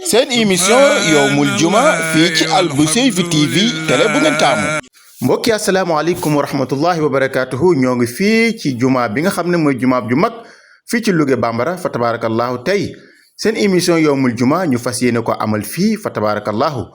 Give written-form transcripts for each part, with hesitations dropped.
seen émission yowmul juma fii ci Alboucheyri TV télé bu ngeen taamu. mbokki asalaamaaleykum wa rahmatullahi wa barakaatuhu ñoo ngi fii ci juma bi nga xam ne mooy juma ju mag fii ci Louga Bambara fa tabarakallahu tey seen émission yowmul juma ñu fas yéene ko amal fii fa tabarakallahu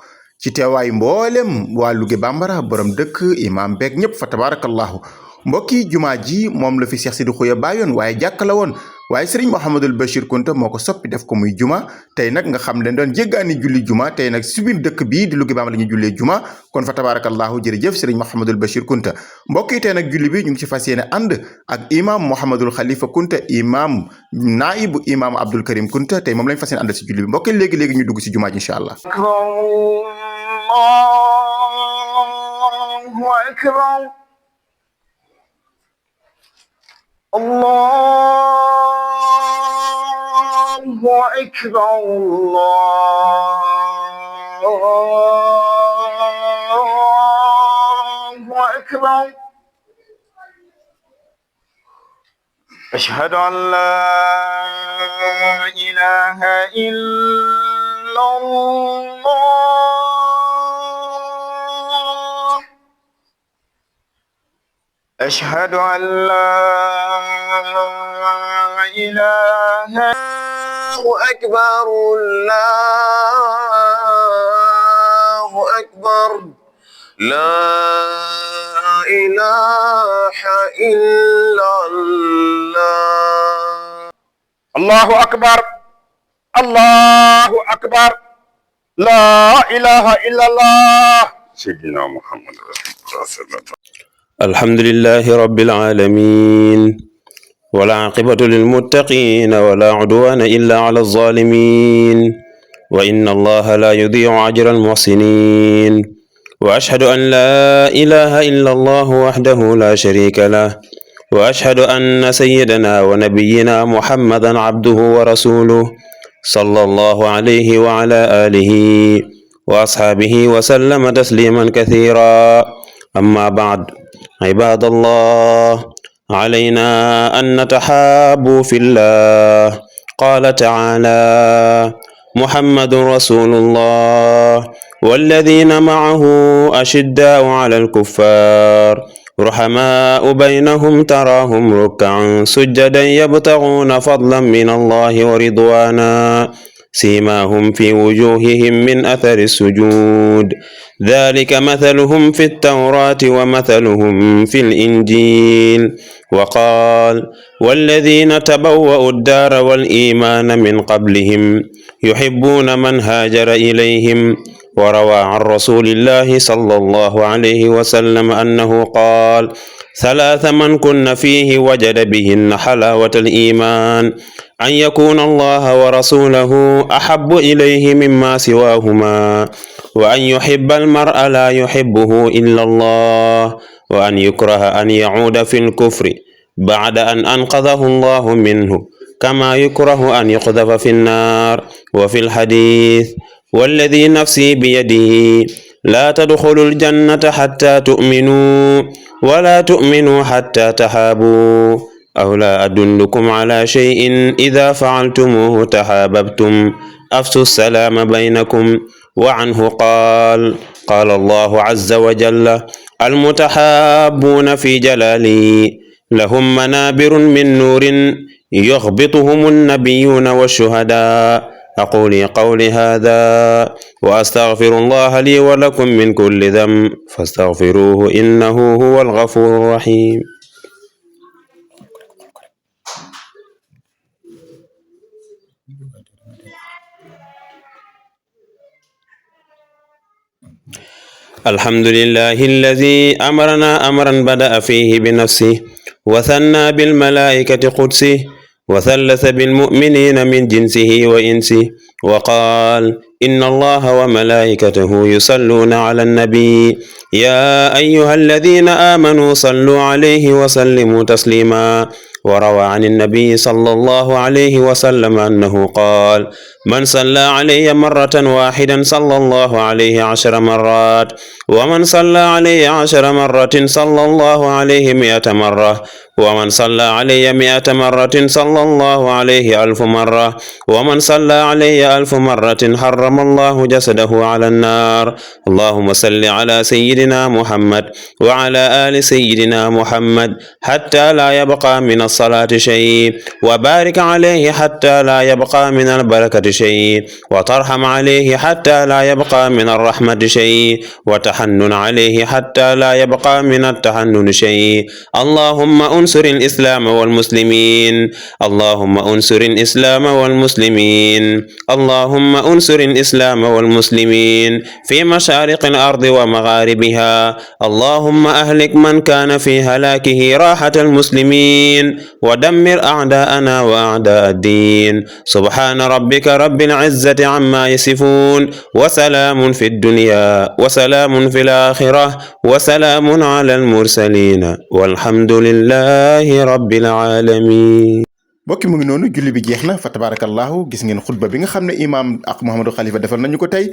ci teewaay mboolem waa Louga Bambara borom dëkk imam beeg ñëpp fa tabarakallahu mbokki juma ji moom la fi Cheikh Sidi Khouya bàyyoon waaye jàkk la woon waaye Serigne Mouhamadul Bachir Kounta moo ko soppi def ko muy juma tey nag nga xam ne doon jéggaani julli juma tey nag si biir dëkk bii di Louga Bambara la ñuy jullee juma kon fa tabarakallahu jërëjëf Serigne Mouhamadul Bachir Kounta mbokk yi tey nag julli bi ñu ngi ci fas yéene ànd ak imam Mouhamadul Khalifa Kounta imam naibu imam Abdul Karim Kounta tey moom lañ fas yéene ànd si julli bi mbokk yi léegi-léegi ñu dugg si juma ji incha allah. الله أكبر الله أكبر أشهد أن لا إله إلا الله أشهد أن لا إله أكبر الله أكبر لا إله إلا الله الله أكبر الله أكبر لا إله إلا الله سيدنا محمد رسول الله صلى الله عليه وسلم. الحمد لله رب العالمين والعاقبة للمتقين ولا عدوان إلا على الظالمين وإن الله لا يضيع أجر المحسنين وأشهد أن لا إله إلا الله وحده لا شريك له وأشهد أن سيدنا ونبينا محمدا عبده ورسوله صلى الله عليه وعلى آله وأصحابه وسلم تسليما كثيرا أما بعد عباد الله علينا أن نتحابوا في الله قال تعالى محمد رسول الله والذين معه أشداء على الكفار رحماء بينهم تراهم ركعا سجدا يبتغون فضلا من الله ورضوانا سيماهم في وجوههم من أثر السجود ذلك مثلهم في التوراة ومثلهم في الإنجيل وقال والذين تبوأوا الدار والإيمان من قبلهم يحبون من هاجر إليهم وروى عن رسول الله صلى الله عليه وسلم أنه قال ثلاث من كن فيه وجد بهن حلاوة الإيمان أن يكون الله ورسوله أحب إليه مما سواهما وأن يحب المرء لا يحبه إلا الله وأن يكره أن يعود في الكفر بعد أن أنقذه الله منه كما يكره أن يقذف في النار وفي الحديث والذي نفسي بيده لا تدخلوا الجنة حتى تؤمنوا ولا تؤمنوا حتى تحابوا أو لا أدلكم على شيء إذا فعلتموه تحاببتم أفشوا السلام بينكم وعنه قال قال الله عز وجل المتحابون في جلالي لهم منابر من نور يغبطهم النبيون والشهداء أقول قولي هذا وأستغفر الله لي ولكم من كل ذنب فاستغفروه إنه هو الغفور الرحيم. الحمد لله الذي أمرنا أمرا بدأ فيه بنفسه وثنى بالملائكة قدسه وثلث بالمؤمنين من جنسه وإنسه وقال إن الله وملائكته يصلون على النبي يا أيها الذين آمنوا صلوا عليه وسلموا تسليما وروى عن النبي صلى الله عليه وسلم أنه قال من صلى علي مرة واحدا صلى الله عليه 10 مرات ومن صلى علي 10 مرة صلى الله عليه 100 مرة ومن صلى علي 100 مرة صلى الله عليه 1000 مرة ومن صلى علي 1000 مرة حرم الله جسده على النار. اللهم صل على سيدنا محمد وعلى آل سيدنا محمد حتى لا يبقى من الصلاة شيء، وبارك عليه حتى لا يبقى من البركة شيء، وترحم عليه حتى لا يبقى من الرحمة شيء، وتحنن عليه حتى لا يبقى من التحنن شيء. اللهم انصر الإسلام والمسلمين، اللهم انصر الإسلام والمسلمين، اللهم انصر الإسلام والمسلمين في مشارق الأرض ومغاربها. اللهم أهلك من كان في هلاكه راحة المسلمين، ودمر أعداءنا وأعداء الدين. سبحان ربك رب العزة عما يصفون، وسلام في الدنيا وسلام في الآخرة وسلام على المرسلين والحمد لله رب العالمين. mbokki mu ngi noonu julli bi jeex na fa tabarakallahu gis ngeen xutba bi nga xam ne imaam ak Mouhamadou Khalifa defal nañu ko tey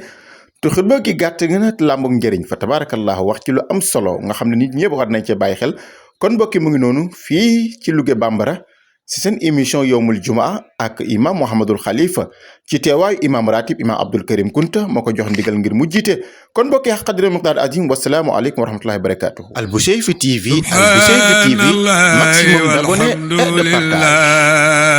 te xutba gi gàtt nga nag làmbug njëriñ fa tabarakallahu wax ci lu am solo nga xam ne nit ñëpp war nañ cee bàyyi xel. kon mbokki mu ngi noonu fii ci Louga Bambara si seen émission yowmul jumaa ak imam Mouhamadou Khalifa ci teewaayu imam ratib imam Abdul Karim Kunta moo ko jox ndigal ngir mu jiite. kon mbokki xaq qadri miqdaar azim wasalaamu aleykum wa rahmatullahi wa barakatuh. Alboucheyri TV, Alboucheyri TV, maximum d'abonnés et de partage.